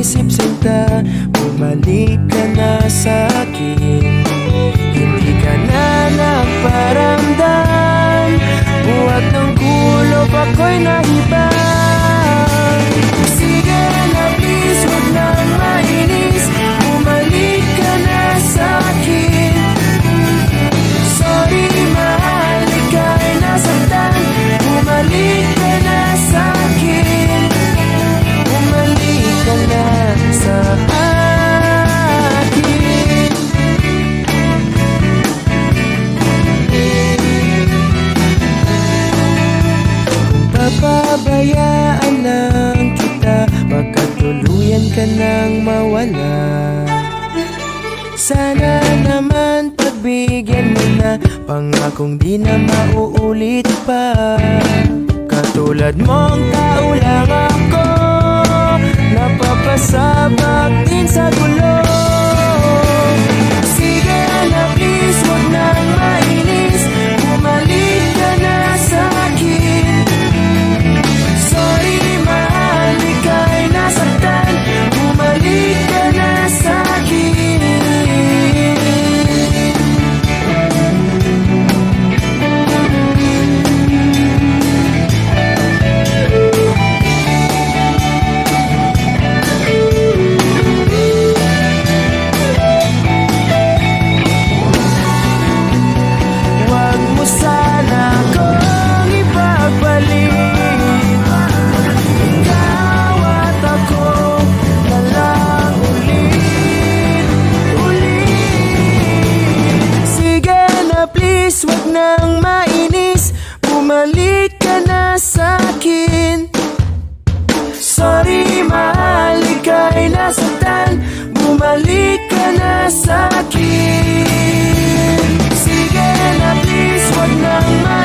isip sinta, bumalik ka na sa'kin. Hindi ka na nagparamdam, buhat ng kulop ako'y nahibang. Sige na please, huwag nang mainis, bumalik ka na sa'kin. Sorry mahal, ika'y nasaktan, bumalik ka na sa'kin. Bumalik ka na sa akin. Papabayaan lang kita, baka tuluyan ka nang mawala. Sana naman pagbigyan mo na, pangakong di na mauulit pa. Katulad mong tao lang ako, napapasabak din sa gulo. Sige na please, huwag nang mainis, bumalik ka na sa'kin. Sorry mahal, ika'y nasaktan, bumalik ka na sa'kin. Huwag nang mainis, bumalik ka na sa'kin. Sorry mahal, ika'y nasaktan, bumalik ka na sa'kin. Sige na please, huwag nang mainis.